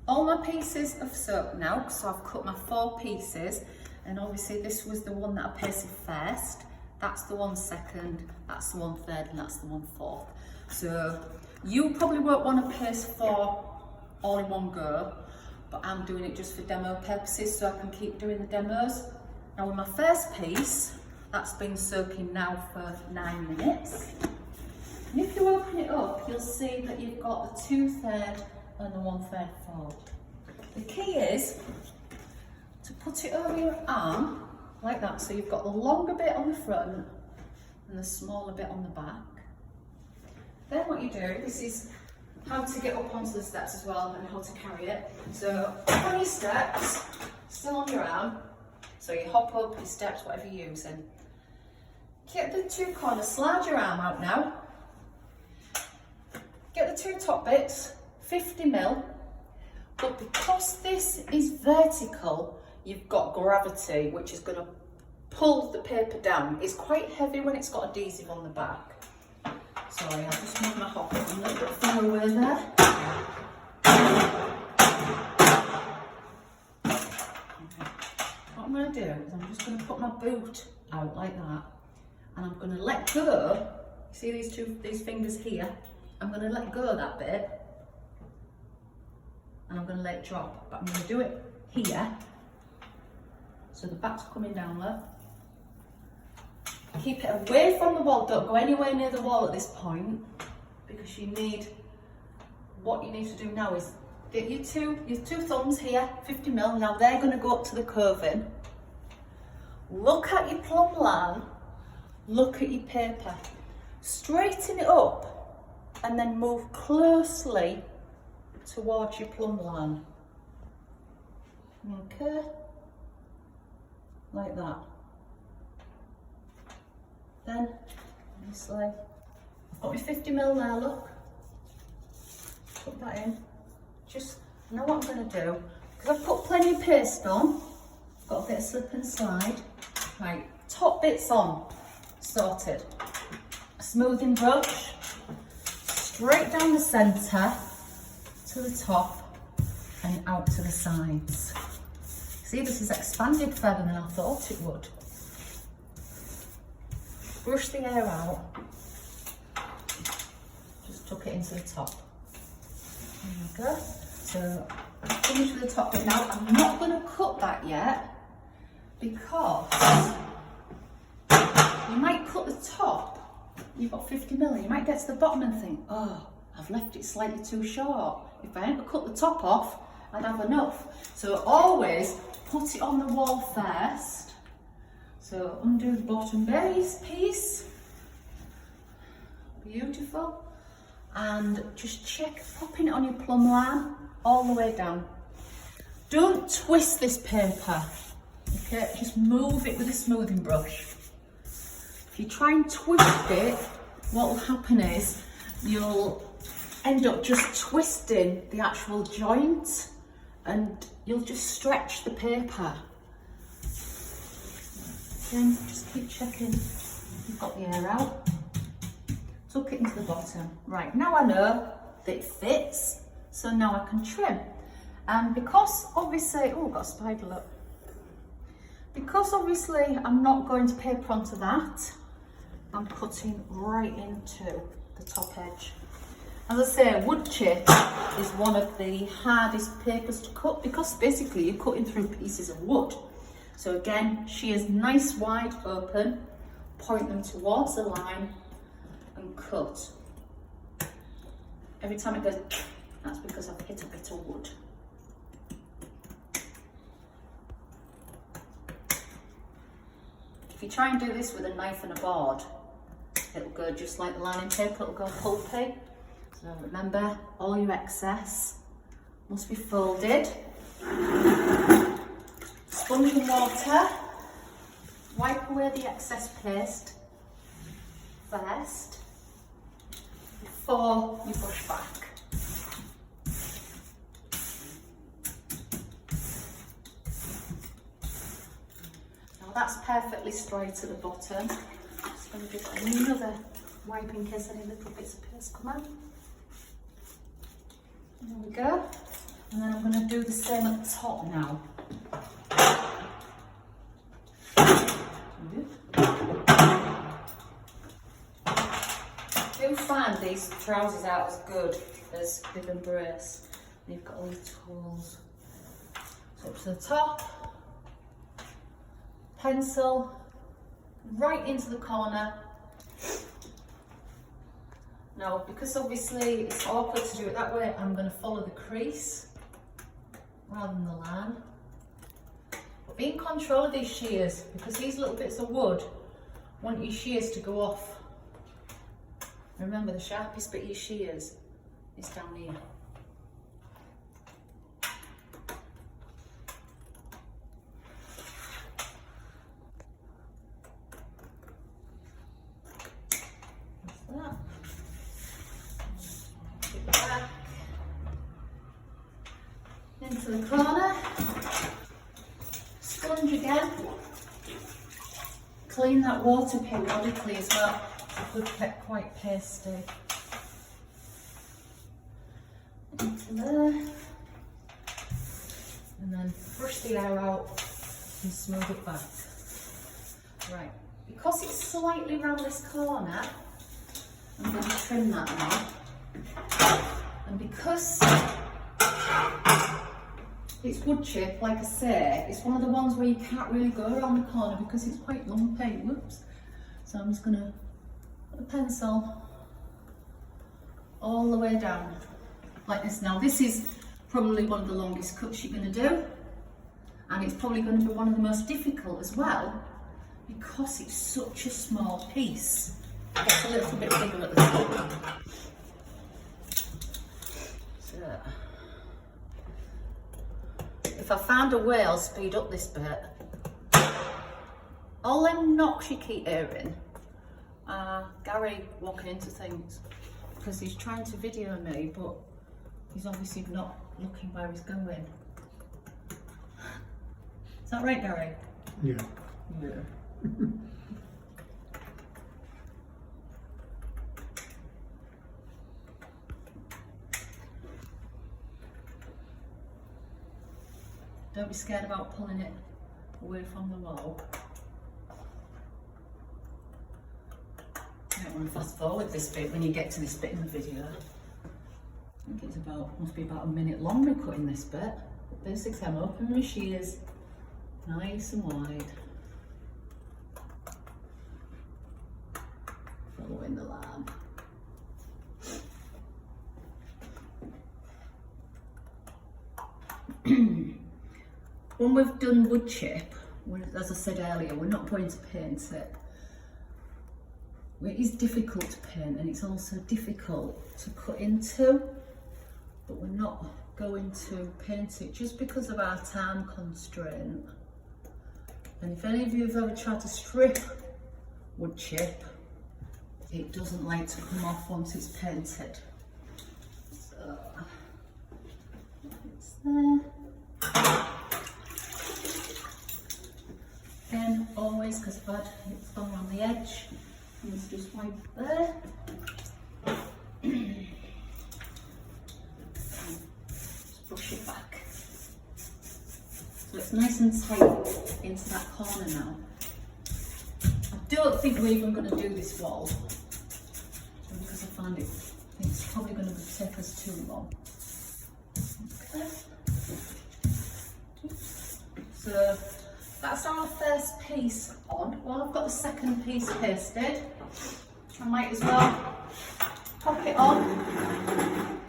all my pieces of soap now, so I've cut my 4 pieces, and obviously this was the one that I pasted first, that's the one second, that's the one third, and that's the one fourth. So you probably won't want to paste 4 all in one go, but I'm doing it just for demo purposes so I can keep doing the demos. Now with my first piece, that's been soaking now for 9 minutes. And if you open it up, you'll see that you've got the 2/3 and the 1/3 fold. The key is to put it over your arm like that, so you've got the longer bit on the front and the smaller bit on the back. Then what you do, this is how to get up onto the steps as well and how to carry it. So up on your steps, still on your arm, so you hop up your steps, whatever you're using. Get the 2 corners, slide your arm out now. Get the 2 top bits, 50mm, but because this is vertical, you've got gravity, which is going to pull the paper down. It's quite heavy when it's got adhesive on the back. Sorry, I'll just move my hopper a little bit far away there. What I'm going to do is I'm just going to put my boot out like that, and I'm going to let go. See these fingers here? I'm going to let go of that bit, and I'm going to let it drop, but I'm going to do it here, so the back's coming down low. Keep it away from the wall, don't go anywhere near the wall at this point, because what you need to do now is get your two thumbs here, 50mm, now they're going to go up to the curving. Look at your plumb line, look at your paper, straighten it up, and then move closely towards your plumb line. Okay, like that. Then, obviously, I've got my 50mm now, look. Put that in. Just know what I'm going to do. Because I've put plenty of paste on, I've got a bit of slip and slide. Right, top bits on, sorted. A smoothing brush, straight down the centre to the top and out to the sides. See, this has expanded further than I thought it would. Brush the air out, just tuck it into the top. There we go. So I'm finished with the top bit now. I'm not going to cut that yet because you might cut the top. You've got 50mm, you might get to the bottom and think, oh, I've left it slightly too short. If I hadn't cut the top off, I'd have enough. So always put it on the wall first. So undo the bottom base piece, beautiful, and just check popping it on your plumb line all the way down. Don't twist this paper, okay, just move it with a smoothing brush. If you try and twist it, what will happen is you'll end up just twisting the actual joint and you'll just stretch the paper. Then just keep checking you've got the air out. Tuck it into the bottom. Right, now I know that it fits, so now I can trim. And because obviously, oh, I've got a spider, look. Because obviously I'm not going to paper onto that, I'm cutting right into the top edge. As I say, wood chip is one of the hardest papers to cut because basically you're cutting through pieces of wood. So again, shears nice wide open, point them towards the line and cut. Every time it goes, that's because I've hit a bit of wood. If you try and do this with a knife and a board, it'll go just like the lining paper, it'll go pulpy. So remember, all your excess must be folded. Sponge and water, wipe away the excess paste first before you brush back. Now that's perfectly straight to the bottom. Just going to give another wipe in case any little bits of paste come out. There we go. And then I'm going to do the same at the top now. I do find these trousers out as good as bib and brace. And you've got all these tools. So up to the top, pencil, right into the corner. Now, because obviously it's awkward to do it that way, I'm going to follow the crease rather than the line. But be in control of these shears, because these little bits of wood want your shears to go off. Remember, the sharpest bit of your shears is down here. That's that. Get it back into the corner. Sponge again. Clean that water periodically as well. It could get quite pasty. Into there. And then brush the air out and smooth it back. Right, because it's slightly round this corner, I'm going to trim that now. And because it's wood chip, like I say, it's one of the ones where you can't really go around the corner because it's quite lumpy. Whoops. So I'm just going to put the pencil all the way down like this. Now this is probably one of the longest cuts you're going to do, and it's probably going to be one of the most difficult as well because it's such a small piece. It gets a little bit bigger at the top. So if I found a way, I'll speed up this bit. All them knocks you keep hearing are Gary walking into things because he's trying to video me, but he's obviously not looking where he's going. Is that right, Gary? Yeah. Yeah. Don't be scared about pulling it away from the wall. I don't want to fast forward this bit when you get to this bit in the video. I think it's must be about a minute long me cutting this bit. But basically I'm opening my shears nice and wide. Following the line. When we've done wood chip, as I said earlier, we're not going to paint it. It is difficult to paint and it's also difficult to cut into, but we're not going to paint it just because of our time constraint. And if any of you have ever tried to strip wood chip, it doesn't like to come off once it's painted. So, it's there. Again, always, because it's gone around the edge, and it's just right there. Just brush it back. So it's nice and tight into that corner now. I don't think we're even going to do this wall, because I find it's probably going to take us too long. Okay. So that's our first piece on. Well, I've got the second piece pasted. I might as well pop it on.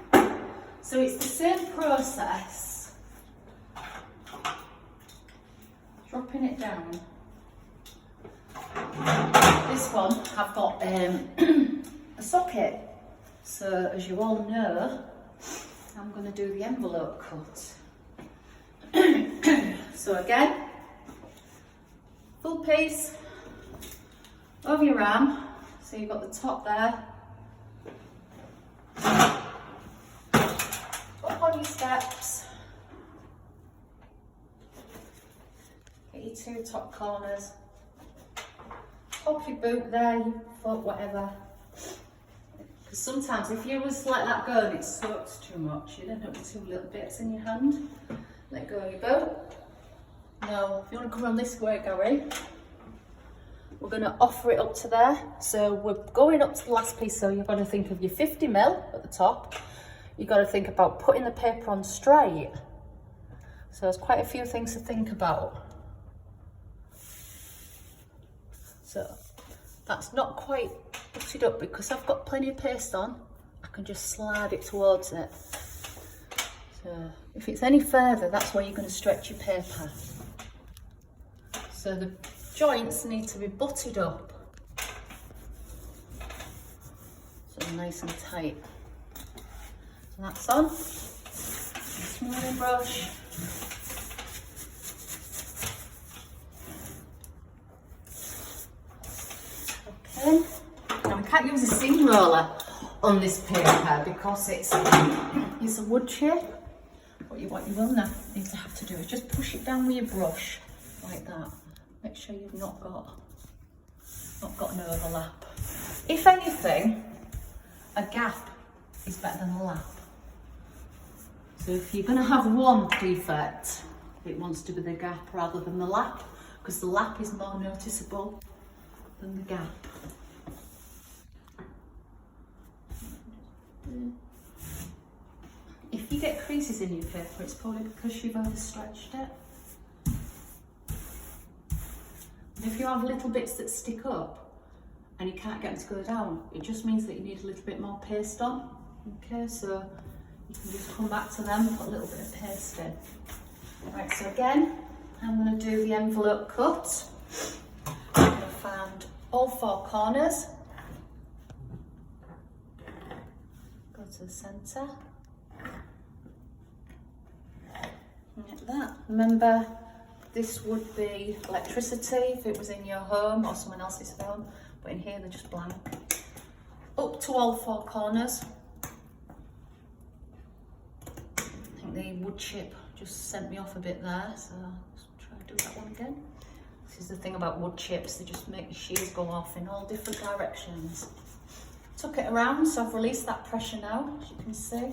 So it's the same process. Dropping it down. This one I've got a socket. So as you all know, I'm going to do the envelope cut. So again, full piece over your arm, so you've got the top there. Up on your steps, get your two top corners, pop your boot there, your foot, whatever. Because sometimes if you was let that go and it soaks too much, you'd end up with 2 little bits in your hand. Let go of your boat. Now, if you want to come on this way, Gary, we're going to offer it up to there. So we're going up to the last piece, so you've got to think of your 50mm at the top. You've got to think about putting the paper on straight. So there's quite a few things to think about. So that's not quite butted up because I've got plenty of paste on. I can just slide it towards it. So if it's any further, that's where you're going to stretch your paper. So the joints need to be butted up. So nice and tight. So that's on. Smoothing brush. Okay. Now I can't use a seam roller on this paper because it's a wood chip. What you will now need to have to do is just push it down with your brush like that. Make sure you've not got an overlap. If anything, a gap is better than a lap. So if you're going to have one defect, it wants to be the gap rather than the lap, because the lap is more noticeable than the gap. If you get creases in your paper, it's probably because you've overstretched it. And if you have little bits that stick up and you can't get them to go down, it just means that you need a little bit more paste on. Okay, so you can just come back to them and put a little bit of paste in. Right, so again, I'm going to do the envelope cut. I'm going to find all 4 corners. Go to the centre. Like that. Remember, this would be electricity if it was in your home or someone else's home, but in here they're just blank. Up to all 4 corners. I think the wood chip just sent me off a bit there, so let's try to do that one again. This is the thing about wood chips, they just make the shears go off in all different directions. Tuck it around, so I've released that pressure now, as you can see.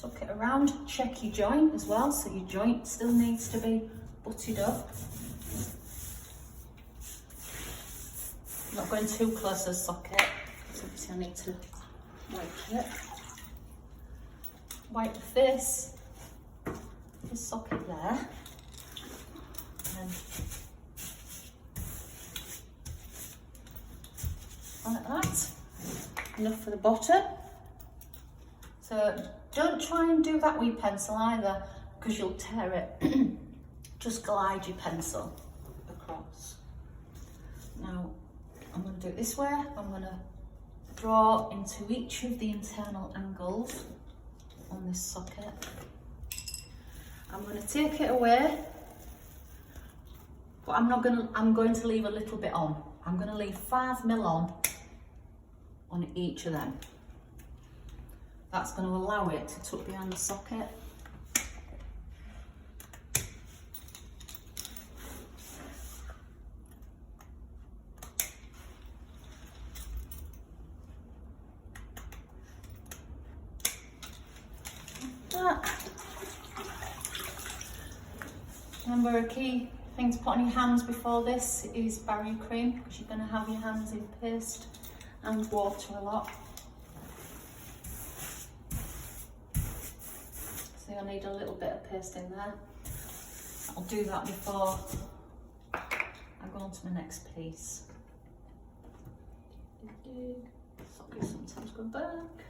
Tuck it around, check your joint as well, so your joint still needs to be butted up. I'm not going too close to the socket, so obviously I need to wipe it. Wipe the face, the socket there, and like that. Enough for the bottom. So don't try and do that with your pencil either, because you'll tear it. Just glide your pencil across. Now I'm going to do it this way. I'm going to draw into each of the internal angles on this socket. I'm going to take it away, but I'm going to leave a little bit on. I'm going to leave 5mm on each of them. That's going to allow it to tuck behind the socket. Remember, a key thing to put on your hands before this is barrier cream, because you're going to have your hands in paste and water a lot. So you'll need a little bit of paste in there. I'll do that before I go on to my next piece. Sockets sometimes go back.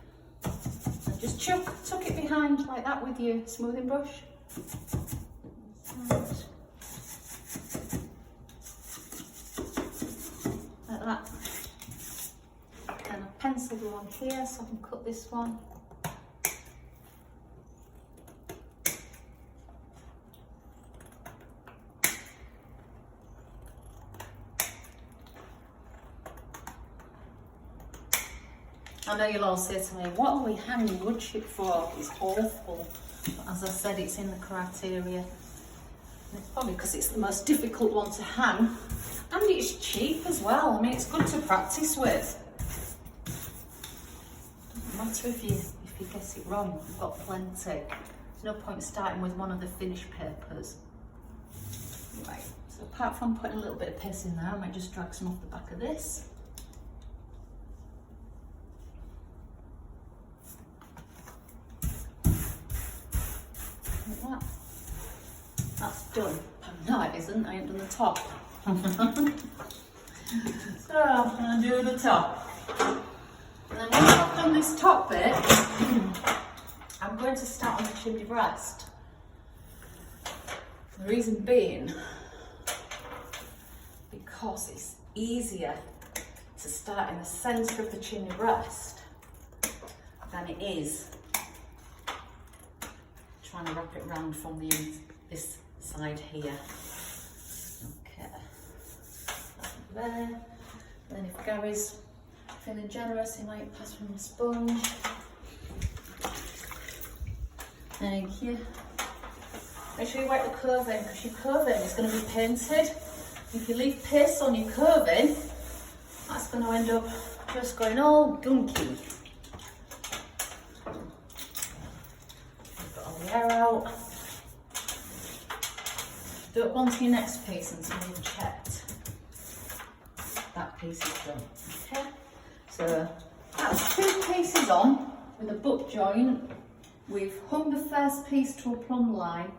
And just tuck it behind like that with your smoothing brush. Like that. And I've penciled one here so I can cut this one. I know you'll all say to me, what are we hanging wood chip for? It's awful. But as I said, it's in the criteria. And it's probably because it's the most difficult one to hang. And it's cheap as well. I mean, it's good to practice with. matter if you guess it wrong, we've got plenty. There's no point starting with one of the finished papers. Right, so apart from putting a little bit of paste in there, I might just drag some off the back of this. Like that. That's done. No, it isn't. I ain't done the top. So I'm going to do the top. And then once I've done this top bit, I'm going to start on the chimney breast. The reason being, because it's easier to start in the centre of the chimney breast than it is trying to wrap it round from this side here. Okay, there. Then if Gary's feeling generous, he might pass from the sponge. Thank you. Make sure you wipe the curving, because your curving is going to be painted. If you leave paste on your curving, that's going to end up just going all gunky. Got all the air out. Don't go on to your next piece until you've checked that piece is done. Okay, so that's 2 pieces on with a butt joint. We've hung the first piece to a plumb line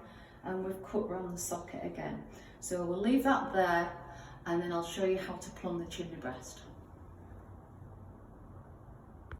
and we've cut round the socket again. So we'll leave that there and then I'll show you how to plumb the chimney breast.